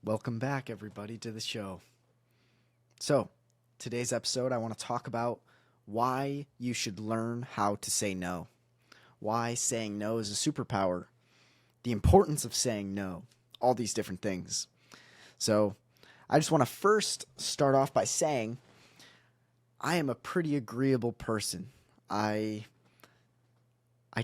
Welcome back, everybody, to the show. So, today's episode, I want to talk about why you should learn how to say no. Why saying no is a superpower. The importance of saying no. All these different things. So, I just want to first start off by saying I am a pretty agreeable person. I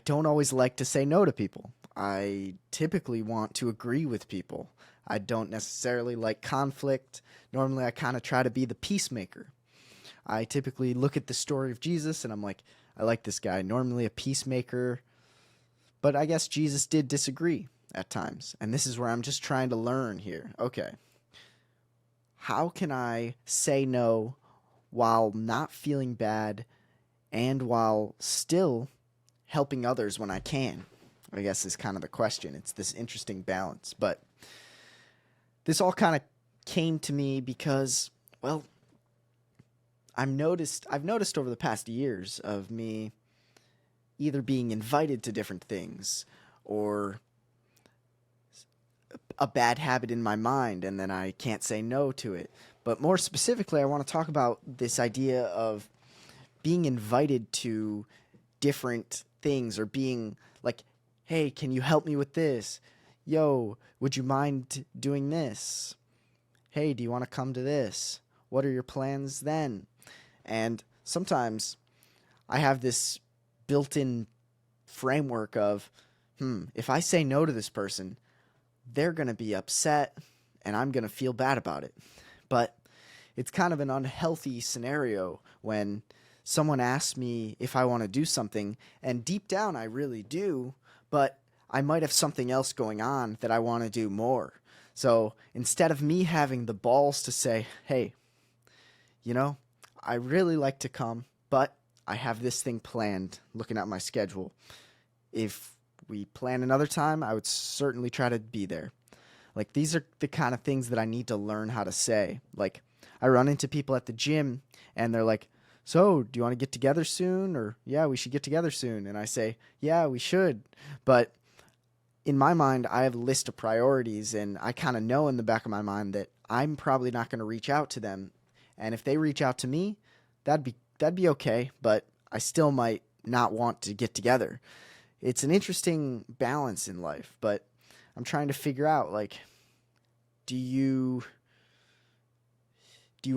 don't always like to say no to people. I typically want to agree with people. I don't necessarily like conflict. Normally, I kind of try to be the peacemaker. I typically look at the story of Jesus and I'm like, I like this guy. Normally a peacemaker. But I guess Jesus did disagree at times. And this is where I'm just trying to learn here. Okay. How can I say no while not feeling bad and while still helping others when I can? I guess is kind of the question. It's this interesting balance. But this all kind of came to me because, well, I've noticed over the past years of me either being invited to different things or a bad habit in my mind and then I can't say no to it. But more specifically, I want to talk about this idea of being invited to different things or being like, hey, can you help me with this? Yo, would you mind doing this? Hey, do you want to come to this? What are your plans then? And sometimes I have this built-in framework of, if I say no to this person, they're going to be upset and I'm going to feel bad about it. But it's kind of an unhealthy scenario when someone asks me if I want to do something, and deep down I really do, but I might have something else going on that I want to do more. So instead of me having the balls to say, hey, I really like to come, but I have this thing planned, looking at my schedule. If we plan another time, I would certainly try to be there. Like, these are the kind of things that I need to learn how to say. Like, I run into people at the gym, and they're like, so, do you want to get together soon? Or, yeah, we should get together soon. And I say, yeah, we should. But in my mind, I have a list of priorities, and I kind of know in the back of my mind that I'm probably not going to reach out to them. And if they reach out to me, that'd be okay, but I still might not want to get together. It's an interesting balance in life, but I'm trying to figure out, like, do you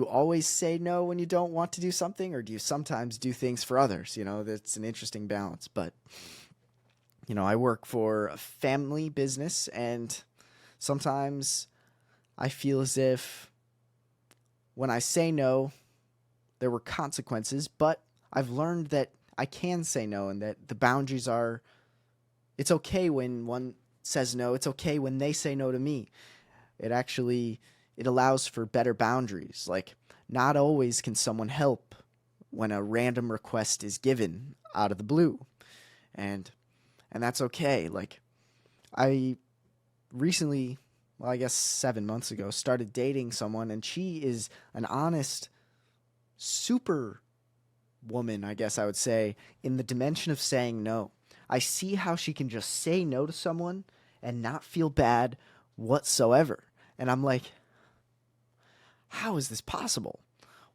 always say no when you don't want to do something, or do you sometimes do things for others? That's an interesting balance. But, I work for a family business, and sometimes I feel as if when I say no, there were consequences, but I've learned that I can say no and that the boundaries are, it's okay when one says no. It's okay when they say no to me. It allows for better boundaries. Like, not always can someone help when a random request is given out of the blue. And that's okay. Like, I recently, well, I guess 7 months ago, started dating someone, and she is an honest, super woman, I guess I would say, in the dimension of saying no. I see how she can just say no to someone and not feel bad whatsoever. And I'm like, how is this possible?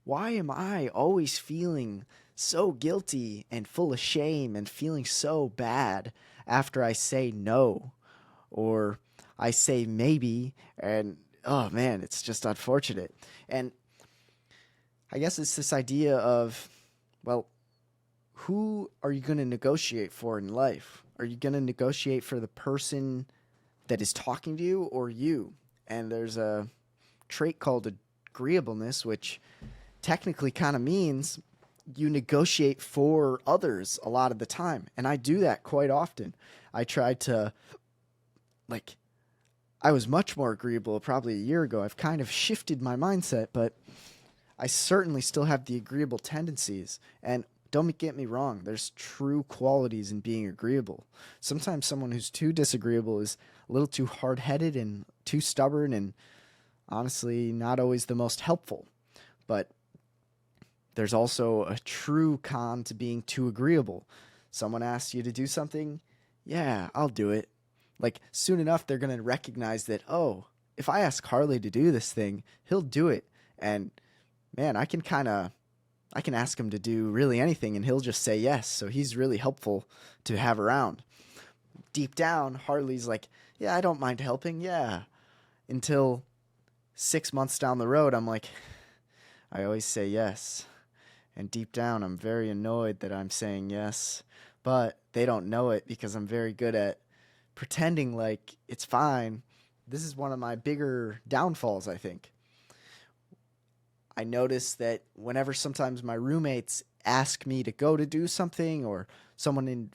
Why am I always feeling so guilty and full of shame and feeling so bad after I say no or I say maybe, and oh man, it's just unfortunate. And I guess it's this idea of, well, who are you going to negotiate for in life? Are you going to negotiate for the person that is talking to you or you? And there's a trait called agreeableness, which technically kind of means you negotiate for others a lot of the time. And I do that quite often. I tried to, like, I was much more agreeable probably a year ago. I've kind of shifted my mindset, but I certainly still have the agreeable tendencies. And don't get me wrong, there's true qualities in being agreeable. Sometimes someone who's too disagreeable is a little too hard-headed and too stubborn and honestly not always the most helpful. But there's also a true con to being too agreeable. Someone asks you to do something, yeah, I'll do it. Like, soon enough, they're going to recognize that, oh, if I ask Harley to do this thing, he'll do it. And man, I can ask him to do really anything and he'll just say yes. So he's really helpful to have around. Deep down, Harley's like, yeah, I don't mind helping. Yeah. Until 6 months down the road, I'm like, I always say yes. And deep down, I'm very annoyed that I'm saying yes. But they don't know it because I'm very good at pretending like it's fine. This is one of my bigger downfalls, I think. I notice that whenever sometimes my roommates ask me to go to do something or someone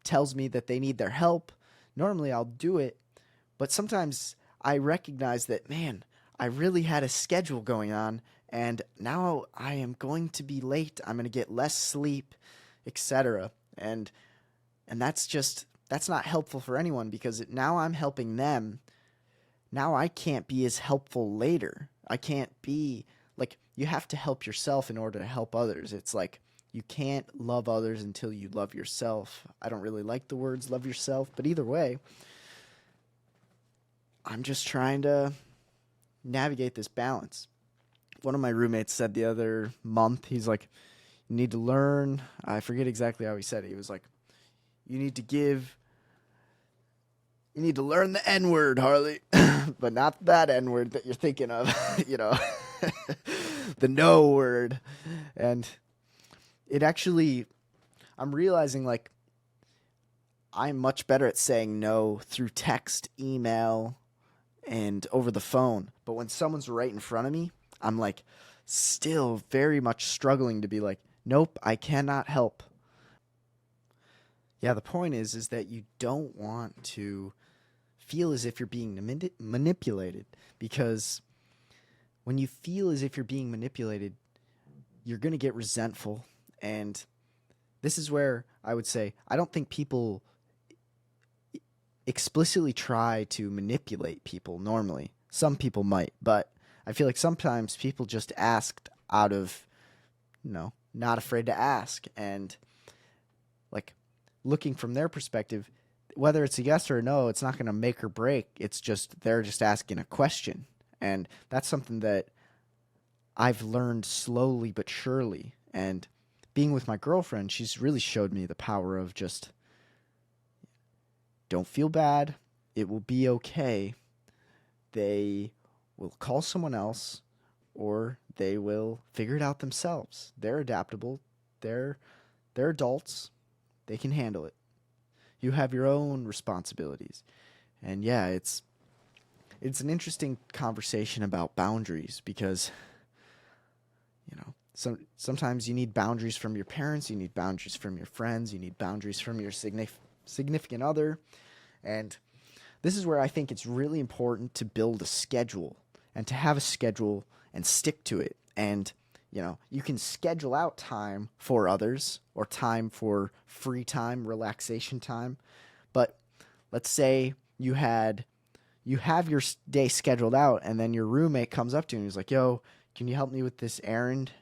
tells me that they need their help, normally I'll do it. But sometimes I recognize that, man, I really had a schedule going on and now I am going to be late. I'm going to get less sleep, etc. And that's not helpful for anyone because now I'm helping them. Now I can't be as helpful later. I can't be like, you have to help yourself in order to help others. It's like you can't love others until you love yourself. I don't really like the words love yourself, but either way, I'm just trying to navigate this balance. One of my roommates said the other month, he's like, you need to learn. I forget exactly how he said it. He was like, you need to learn the N-word, Harley, but not that N-word that you're thinking of, the no word. And it actually, I'm realizing like I'm much better at saying no through text, email, and over the phone. But when someone's right in front of me, I'm like still very much struggling to be like, nope, I cannot help. Yeah, the point is that you don't want to feel as if you're being manipulated, because when you feel as if you're being manipulated, you're going to get resentful. And this is where I would say I don't think people explicitly try to manipulate people normally. Some people might, but I feel like sometimes people just asked out of, not afraid to ask. And like looking from their perspective, whether it's a yes or a no, it's not going to make or break. It's just, they're just asking a question. And that's something that I've learned slowly but surely. And being with my girlfriend, she's really showed me the power of just, don't feel bad. It will be okay. They will call someone else or they will figure it out themselves. They're adaptable. They're adults. They can handle it. You have your own responsibilities. And yeah, it's an interesting conversation about boundaries because, sometimes you need boundaries from your parents, you need boundaries from your friends, you need boundaries from your significant other. And this is where I think it's really important to build a schedule and to have a schedule and stick to it. And, you can schedule out time for others or time for free time, relaxation time. But let's say you have your day scheduled out and then your roommate comes up to you and he's like, yo, can you help me with this errand?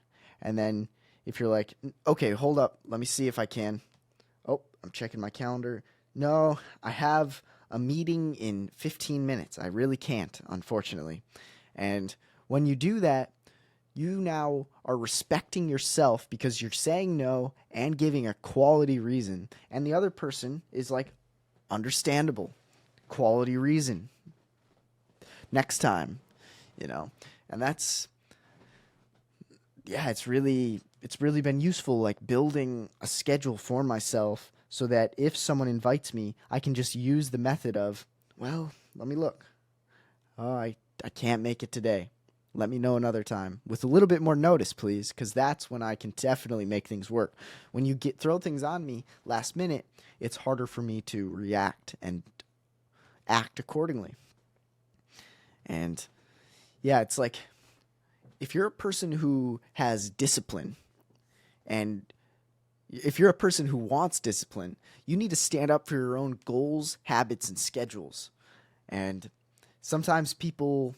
And then if you're like, okay, hold up, let me see if I can. Oh, I'm checking my calendar. No, I have a meeting in 15 minutes. I really can't, unfortunately. And when you do that, you now are respecting yourself because you're saying no and giving a quality reason. And the other person is like, understandable, quality reason. Next time, and that's, yeah, it's really been useful, like building a schedule for myself so that if someone invites me, I can just use the method of, well, let me look. Oh, I can't make it today. Let me know another time with a little bit more notice, please, because that's when I can definitely make things work. When you throw things on me last minute, it's harder for me to react and act accordingly. And yeah, it's like if you're a person who has discipline and if you're a person who wants discipline, you need to stand up for your own goals, habits, and schedules. And sometimes people,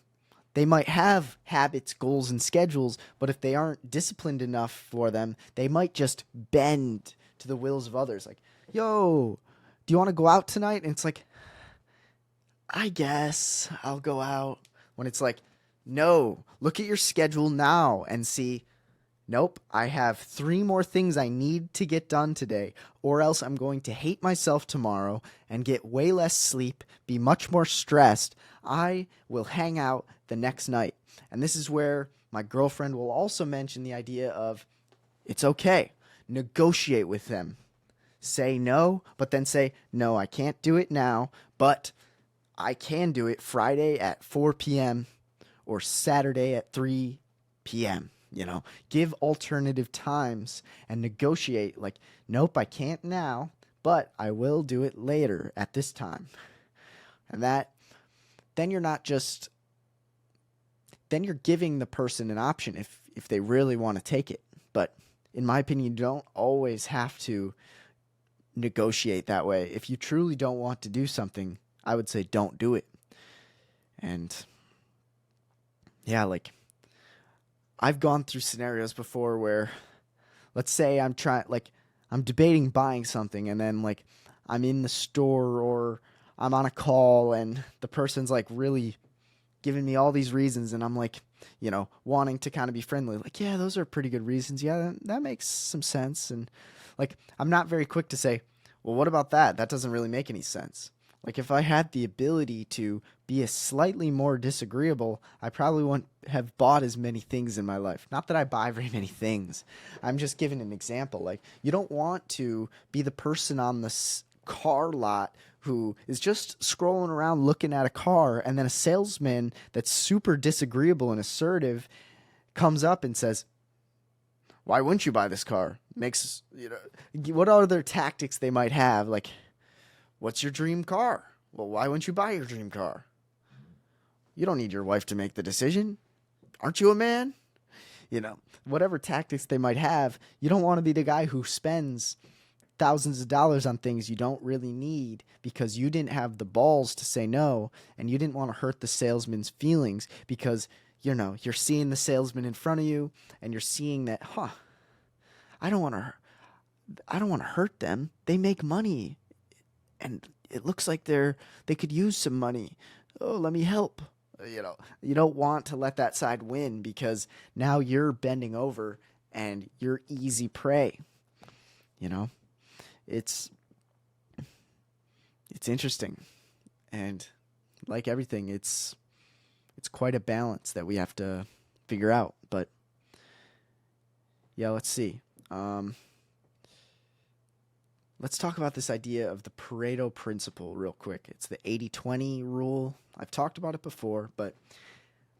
they might have habits, goals, and schedules, but if they aren't disciplined enough for them, they might just bend to the wills of others. Like, yo, do you want to go out tonight? And it's like, I guess I'll go out. When it's like, no, look at your schedule now and see, nope, I have 3 more things I need to get done today, or else I'm going to hate myself tomorrow and get way less sleep, be much more stressed. I will hang out the next night. And this is where my girlfriend will also mention the idea of it's okay. Negotiate with them. Say no, but then say, no, I can't do it now, but I can do it Friday at 4 p.m. or Saturday at 3 p.m. Give alternative times and negotiate like, nope, I can't now, but I will do it later at this time. And then you're not just, then you're giving the person an option if they really want to take it. But in my opinion, you don't always have to negotiate that way. If you truly don't want to do something, I would say don't do it. And yeah, like I've gone through scenarios before where let's say I'm debating buying something, and then like I'm in the store or I'm on a call and the person's like really giving me all these reasons, and I'm like, wanting to kind of be friendly, like, yeah, those are pretty good reasons. Yeah, that makes some sense. And like, I'm not very quick to say, well, what about that? That doesn't really make any sense. Like, if I had the ability to be a slightly more disagreeable, I probably wouldn't have bought as many things in my life. Not that I buy very many things. I'm just giving an example. Like, you don't want to be the person on the car lot who is just scrolling around looking at a car, and then a salesman that's super disagreeable and assertive comes up and says, why wouldn't you buy this car? What other tactics they might have? Like, what's your dream car? Well, why wouldn't you buy your dream car? You don't need your wife to make the decision. Aren't you a man? Whatever tactics they might have, you don't want to be the guy who spends thousands of dollars on things you don't really need because you didn't have the balls to say no, and you didn't want to hurt the salesman's feelings because you're seeing the salesman in front of you and you're seeing that, I don't want to hurt them. They make money and it looks like they could use some money. Oh, let me help. You don't want to let that side win because now you're bending over and you're easy prey. It's interesting, and like everything, it's quite a balance that we have to figure out. But yeah, let's see. Let's talk about this idea of the Pareto principle real quick. It's the 80-20 rule. I've talked about it before, but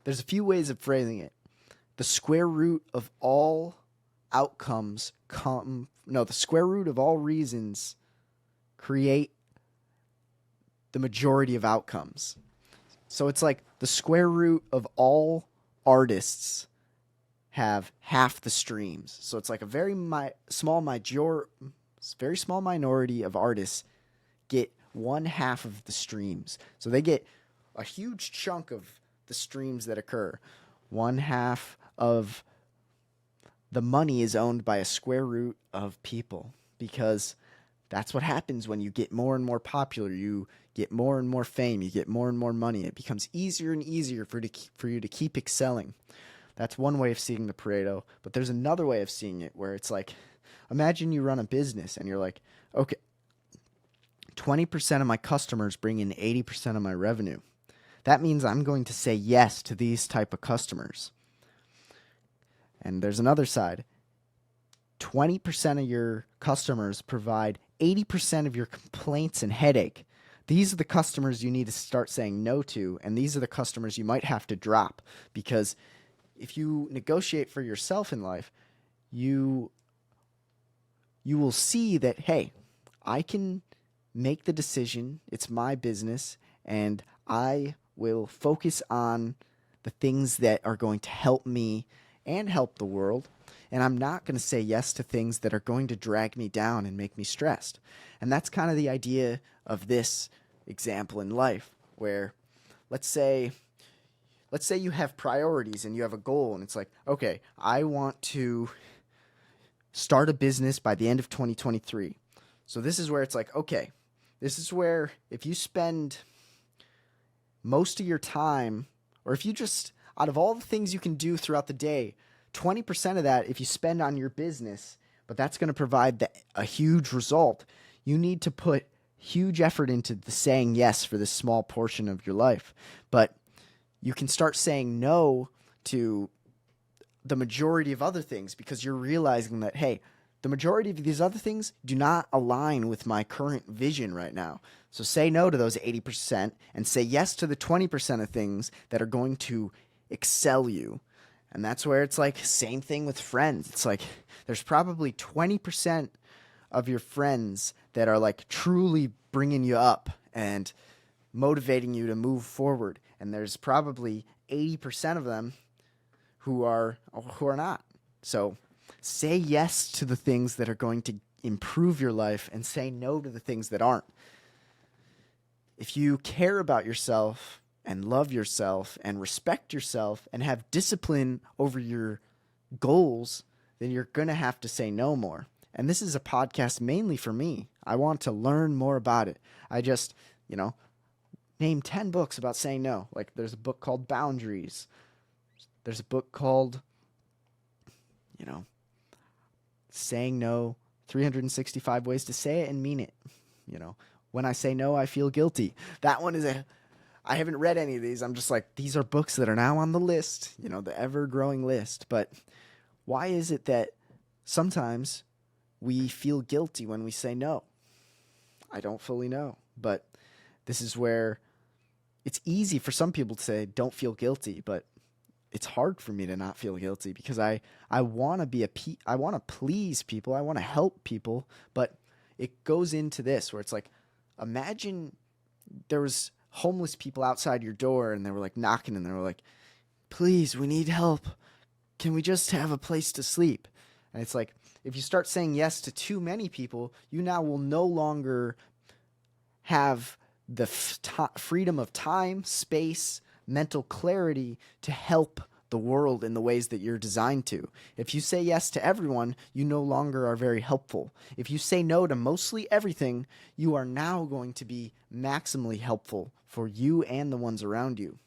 there's a few ways of phrasing it. The square root of all outcomes the square root of all reasons create the majority of outcomes. So it's like the square root of all artists have half the streams. So it's like a very small minority of artists get 1/2 of the streams. So they get a huge chunk of the streams that occur. 1/2 of the money is owned by a square root of people, because that's what happens when you get more and more popular. You get more and more fame. You get more and more money. It becomes easier and easier for you to keep excelling. That's one way of seeing the Pareto. But there's another way of seeing it where it's like, imagine you run a business and you're like, okay, 20% of my customers bring in 80% of my revenue. That means I'm going to say yes to these type of customers. And there's another side. 20% of your customers provide 80% of your complaints and headache. These are the customers you need to start saying no to, and these are the customers you might have to drop, because if you negotiate for yourself in life, you will see that, hey, I can make the decision. It's my business, and I will focus on the things that are going to help me and help the world. And I'm not going to say yes to things that are going to drag me down and make me stressed. And that's kind of the idea of this example in life, where let's say you have priorities and you have a goal, and it's like, okay, I want to start a business by the end of 2023. So this is where it's like, okay, this is where if you spend most of your time, or if you just, out of all the things you can do throughout the day, 20% of that, if you spend on your business, but that's going to provide a huge result, you need to put huge effort into the saying yes for this small portion of your life. But you can start saying no to the majority of other things because you're realizing that, hey, the majority of these other things do not align with my current vision right now. So say no to those 80% and say yes to the 20% of things that are going to excel you. And that's where it's like, same thing with friends. It's like there's probably 20% of your friends that are like truly bringing you up and motivating you to move forward. And there's probably 80% of them who are not. So say yes to the things that are going to improve your life and say no to the things that aren't. If you care about yourself and love yourself and respect yourself and have discipline over your goals, then you're going to have to say no more. And this is a podcast mainly for me. I want to learn more about it. I just, name 10 books about saying no. Like there's a book called Boundaries. There's a book called, Saying No, 365 Ways to Say It and Mean It. When I say no, I feel guilty. That one I haven't read any of these. I'm just like, these are books that are now on the list, the ever-growing list. But why is it that sometimes we feel guilty when we say no? I don't fully know. But this is where it's easy for some people to say, don't feel guilty. But it's hard for me to not feel guilty because I want to I want to please people. I want to help people. But it goes into this where it's like, imagine there was homeless people outside your door and they were like knocking and they were like, please, we need help. Can we just have a place to sleep? And it's like, if you start saying yes to too many people, you now will no longer have the freedom of time, space, mental clarity to help the world in the ways that you're designed to. If you say yes to everyone, you no longer are very helpful. If you say no to mostly everything, you are now going to be maximally helpful for you and the ones around you.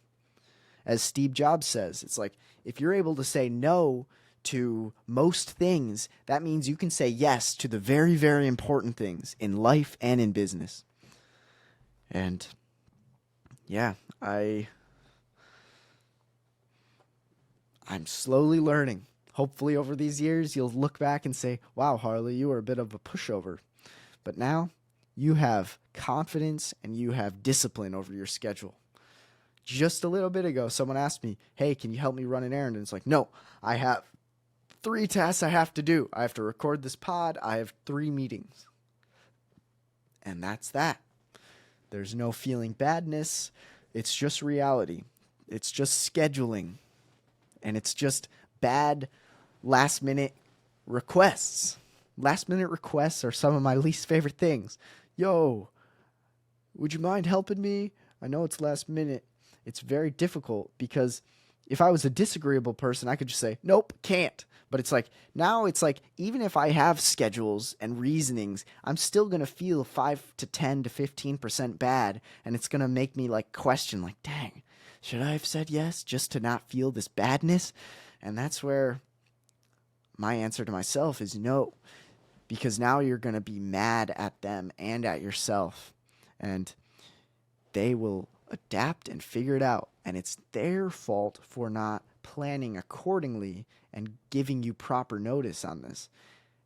As Steve Jobs says, it's like, if you're able to say no to most things, that means you can say yes to the very, very important things in life and in business. And yeah, I'm slowly learning. Hopefully over these years, you'll look back and say, wow, Harley, you were a bit of a pushover. But now you have confidence and you have discipline over your schedule. Just a little bit ago, someone asked me, hey, can you help me run an errand? And it's like, no, I have 3 tasks I have to do. I have to record this pod. I have 3 meetings. And that's that. There's no feeling badness. It's just reality. It's just scheduling. And it's just bad last-minute requests. Last-minute requests are some of my least favorite things. Yo, would you mind helping me? I know it's last minute. It's very difficult because if I was a disagreeable person, I could just say, nope, can't. But it's like, now it's like, even if I have schedules and reasonings, I'm still going to feel 5 to 10 to 15% bad. And it's going to make me like question, like, dang, should I have said yes just to not feel this badness? And that's where my answer to myself is no. Because now you're going to be mad at them and at yourself. And they will adapt and figure it out. And it's their fault for not planning accordingly and giving you proper notice on this.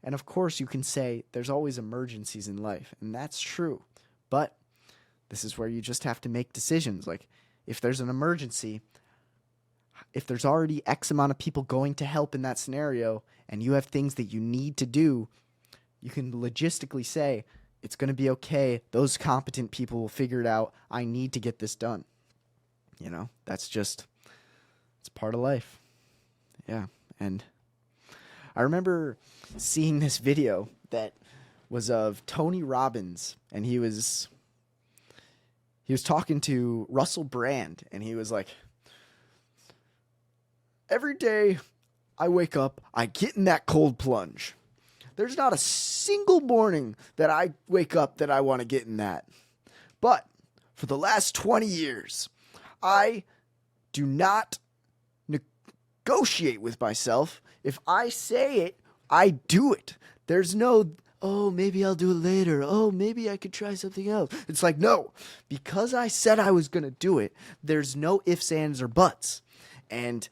And of course, you can say there's always emergencies in life. And that's true. But this is where you just have to make decisions. Like, if there's an emergency, if there's already X amount of people going to help in that scenario, and you have things that you need to do, you can logistically say, it's going to be okay. Those competent people will figure it out. I need to get this done. That's just, it's part of life. Yeah. And I remember seeing this video that was of Tony Robbins, and he was talking to Russell Brand, and he was like, every day I wake up, I get in that cold plunge. There's not a single morning that I wake up that I want to get in that. But for the last 20 years, I do not negotiate with myself. If I say it, I do it. There's no, oh, maybe I'll do it later. Oh, maybe I could try something else. It's like, no, because I said I was going to do it, there's no ifs, ands, or buts. And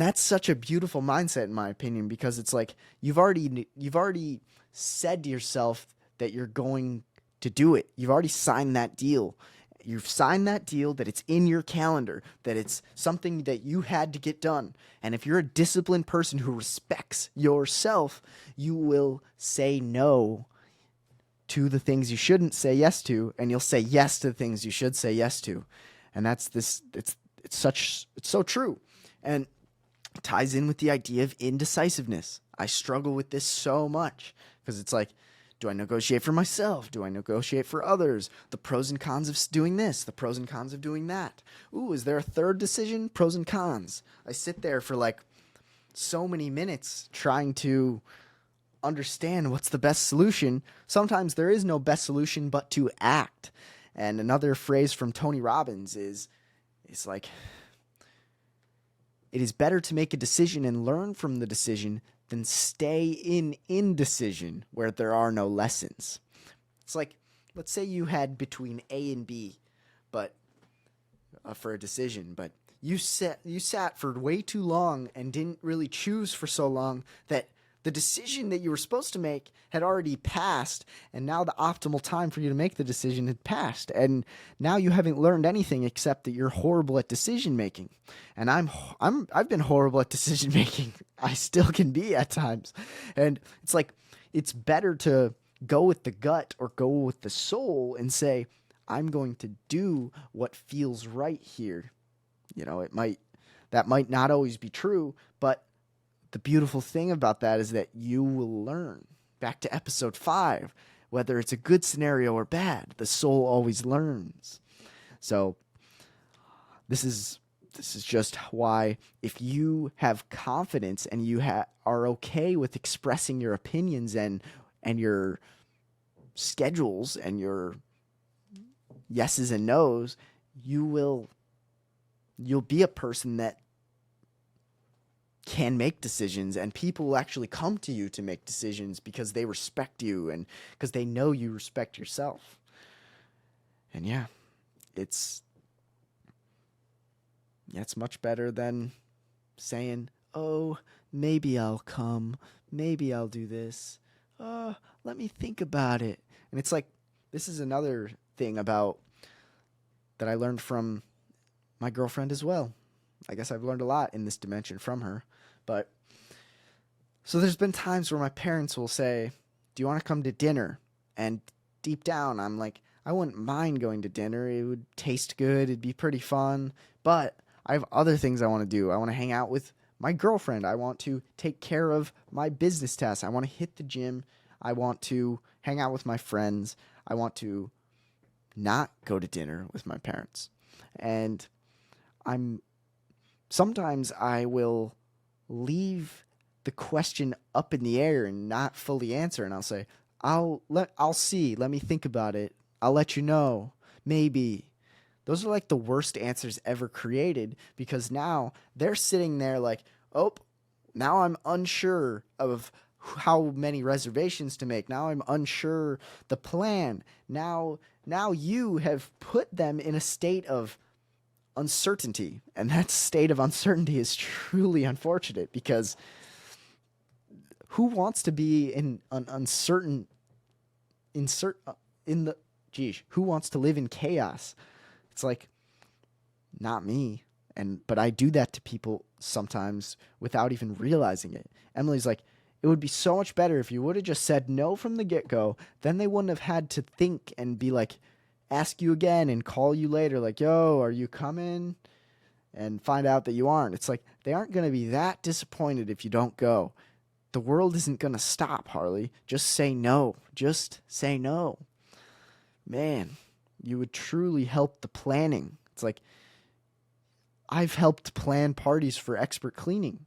that's such a beautiful mindset, in my opinion, because it's like you've already said to yourself that you're going to do it. You've already signed that deal. You've signed that deal, that it's in your calendar, that it's something that you had to get done. And if you're a disciplined person who respects yourself, you will say no to the things you shouldn't say yes to, and you'll say yes to the things you should say yes to. And it's so true. And it ties in with the idea of indecisiveness. I struggle with this so much because it's like, do I negotiate for myself? Do I negotiate for others? The pros and cons of doing this, the pros and cons of doing that. Ooh, is there a third decision? Pros and cons. I sit there for like so many minutes trying to understand what's the best solution. Sometimes there is no best solution but to act. And another phrase from Tony Robbins is like, it is better to make a decision and learn from the decision than stay in indecision where there are no lessons. It's like, let's say you had between A and B, but for a decision, but you sat for way too long and didn't really choose for so long that the decision that you were supposed to make had already passed, and now the optimal time for you to make the decision had passed, and now you haven't learned anything except that you're horrible at decision making. And I've been horrible at decision making. I still can be at times, and it's like it's better to go with the gut or go with the soul and say, I'm going to do what feels right here. You know, that might not always be true, but the beautiful thing about that is that you will learn. Back to episode 5, whether it's a good scenario or bad, the soul always learns. So this is just why, if you have confidence and you are okay with expressing your opinions and your schedules and your yeses and nos, you'll be a person that can make decisions, and people will actually come to you to make decisions because they respect you and because they know you respect yourself. And it's much better than saying, oh, maybe I'll come, maybe I'll do this, let me think about it. And it's like, this is another thing about that I learned from my girlfriend as well. I guess I've learned a lot in this dimension from her. But so there's been times where my parents will say, do you want to come to dinner? And deep down, I'm like, I wouldn't mind going to dinner. It would taste good. It'd be pretty fun. But I have other things I want to do. I want to hang out with my girlfriend. I want to take care of my business tasks. I want to hit the gym. I want to hang out with my friends. I want to not go to dinner with my parents. And sometimes I will leave the question up in the air and not fully answer, and I'll say, I'll see, let me think about it, I'll let you know, maybe. Those are like the worst answers ever created, because now they're sitting there like, oh, now I'm unsure of how many reservations to make. Now I'm unsure the plan. Now you have put them in a state of uncertainty, and that state of uncertainty is truly unfortunate, because who wants to be in an uncertain who wants to live in chaos? It's like, not me. But I do that to people sometimes without even realizing it. Emily's like, it would be so much better if you would have just said no from the get-go. Then they wouldn't have had to think and be like, ask you again and call you later like, yo, are you coming? And find out that you aren't. It's like, they aren't going to be that disappointed if you don't go. The world isn't going to stop, Harley. Just say no. Just say no. Man, you would truly help the planning. It's like, I've helped plan parties for expert cleaning.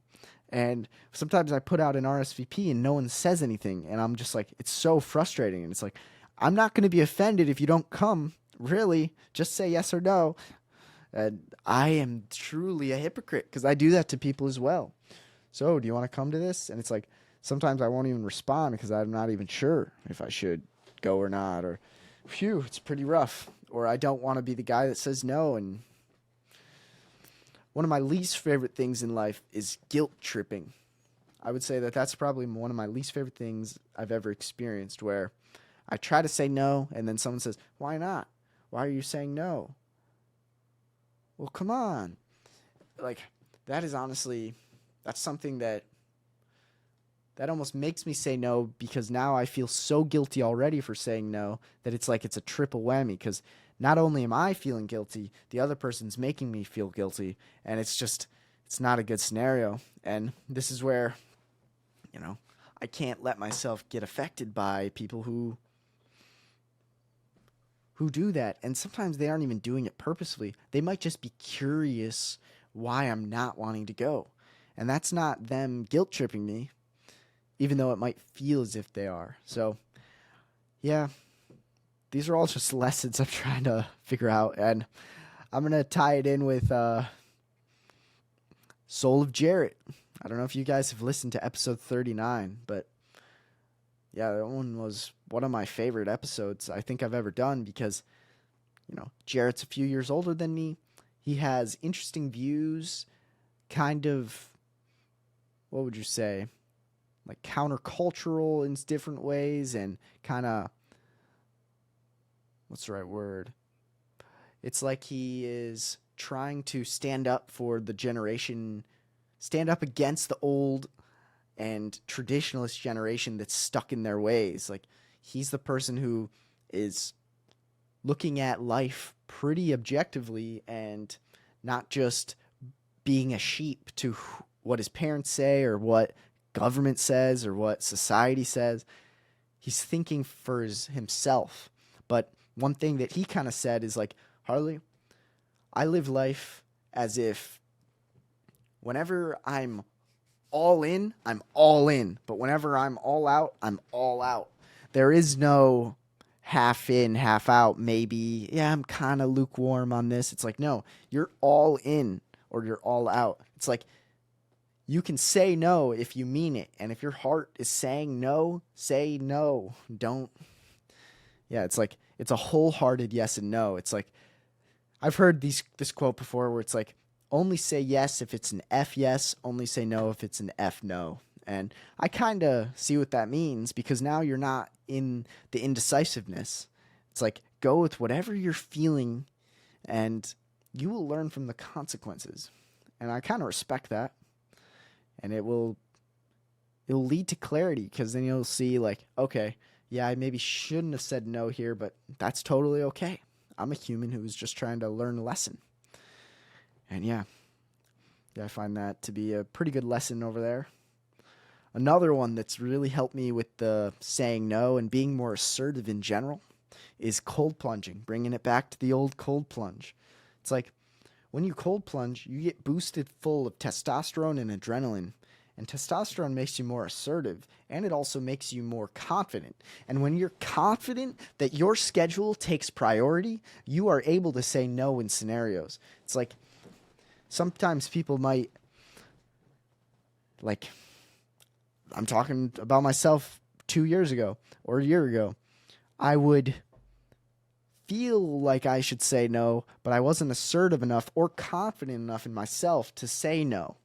And sometimes I put out an RSVP and no one says anything. And I'm just like, it's so frustrating. And it's like, I'm not going to be offended if you don't come. Really, just say yes or no. And I am truly a hypocrite because I do that to people as well. So, do you want to come to this? And it's like, sometimes I won't even respond because I'm not even sure if I should go or not. Or, phew, it's pretty rough. Or I don't want to be the guy that says no. And one of my least favorite things in life is guilt tripping. I would say that that's probably one of my least favorite things I've ever experienced, where I try to say no, and then someone says, why not? Why are you saying no? Well, come on. Like, that is honestly, that's something that almost makes me say no, because now I feel so guilty already for saying no that it's like it's a triple whammy, because not only am I feeling guilty, the other person's making me feel guilty, and it's not a good scenario. And this is where, I can't let myself get affected by people who do that. And sometimes they aren't even doing it purposefully. They might just be curious why I'm not wanting to go. And that's not them guilt tripping me, even though it might feel as if they are. So, yeah, these are all just lessons I'm trying to figure out. And I'm going to tie it in with Soul of Jaret. I don't know if you guys have listened to episode 39, but yeah, that one was one of my favorite episodes I think I've ever done, because, Jaret's a few years older than me. He has interesting views, kind of, what would you say, like countercultural in different ways, and kind of, what's the right word? It's like he is trying to stand up for the generation, stand up against the old and traditionalist generation that's stuck in their ways. Like, he's the person who is looking at life pretty objectively and not just being a sheep to what his parents say or what government says or what society says. He's thinking for himself. But one thing that he kind of said is like, Harley, I live life as if whenever I'm all in, I'm all in. But whenever I'm all out, I'm all out. There is no half in, half out. Maybe, yeah, I'm kind of lukewarm on this. It's like, no, you're all in or you're all out. It's like, you can say no if you mean it. And if your heart is saying no, say no. Don't. Yeah, it's like, it's a wholehearted yes and no. It's like, I've heard this quote before where it's like, only say yes if it's an F yes, only say no if it's an F no. And I kind of see what that means, because now you're not in the indecisiveness. It's like, go with whatever you're feeling and you will learn from the consequences. And I kind of respect that. And it'll lead to clarity, because then you'll see like, okay, yeah, I maybe shouldn't have said no here, but that's totally okay. I'm a human who's just trying to learn a lesson. And yeah, I find that to be a pretty good lesson over there. Another one that's really helped me with the saying no and being more assertive in general is cold plunging, bringing it back to the old cold plunge. It's like, when you cold plunge, you get boosted full of testosterone and adrenaline. And testosterone makes you more assertive, and it also makes you more confident. And when you're confident that your schedule takes priority, you are able to say no in scenarios. It's like, sometimes people might, like, I'm talking about myself 2 years ago or a year ago. I would feel like I should say no, but I wasn't assertive enough or confident enough in myself to say no.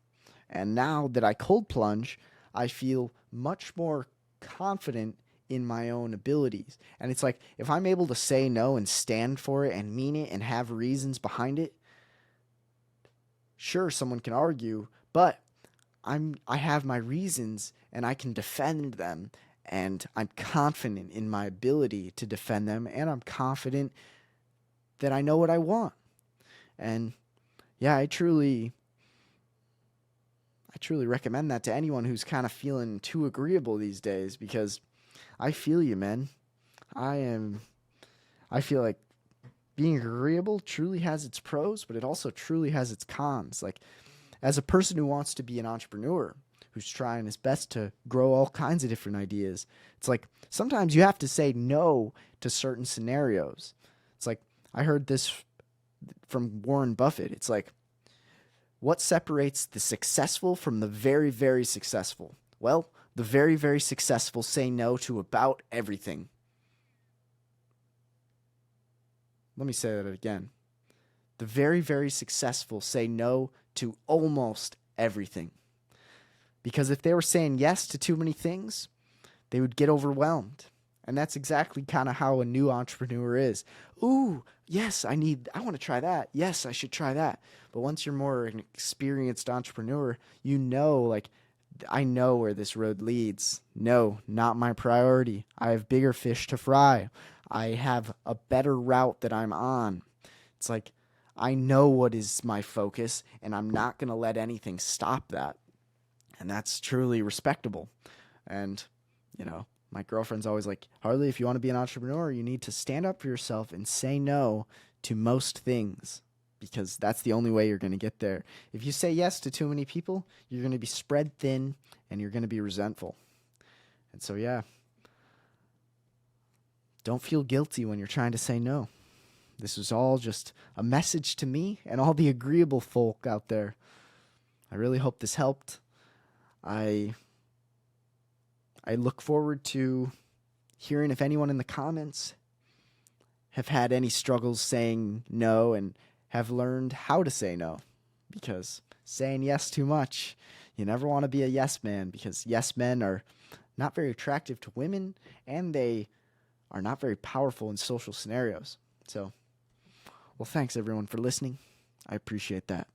And now that I cold plunge, I feel much more confident in my own abilities. And it's like, if I'm able to say no and stand for it and mean it and have reasons behind it, sure, someone can argue, but I have my reasons and I can defend them, and I'm confident in my ability to defend them, and I'm confident that I know what I want. And yeah, I truly recommend that to anyone who's kind of feeling too agreeable these days, because I feel you, man. I feel like being agreeable truly has its pros, but it also truly has its cons. Like, as a person who wants to be an entrepreneur, who's trying his best to grow all kinds of different ideas, it's like, sometimes you have to say no to certain scenarios. It's like, I heard this from Warren Buffett. It's like, what separates the successful from the very, very successful? Well, the very, very successful say no to about everything. Let me say that again. The very, very successful say no to almost everything. Because if they were saying yes to too many things, they would get overwhelmed. And that's exactly kind of how a new entrepreneur is. Ooh, yes, I want to try that. Yes, I should try that. But once you're more an experienced entrepreneur, you know, like, I know where this road leads. No, not my priority. I have bigger fish to fry. I have a better route that I'm on. It's like, I know what is my focus, and I'm not going to let anything stop that. And that's truly respectable. And, you know, my girlfriend's always like, Harley, if you want to be an entrepreneur, you need to stand up for yourself and say no to most things, because that's the only way you're going to get there. If you say yes to too many people, you're going to be spread thin and you're going to be resentful. And so, yeah, don't feel guilty when you're trying to say no. This was all just a message to me and all the agreeable folk out there. I really hope this helped. I look forward to hearing if anyone in the comments have had any struggles saying no and have learned how to say no. Because saying yes too much, you never want to be a yes man, because yes men are not very attractive to women and they are not very powerful in social scenarios. So, well, thanks everyone for listening. I appreciate that.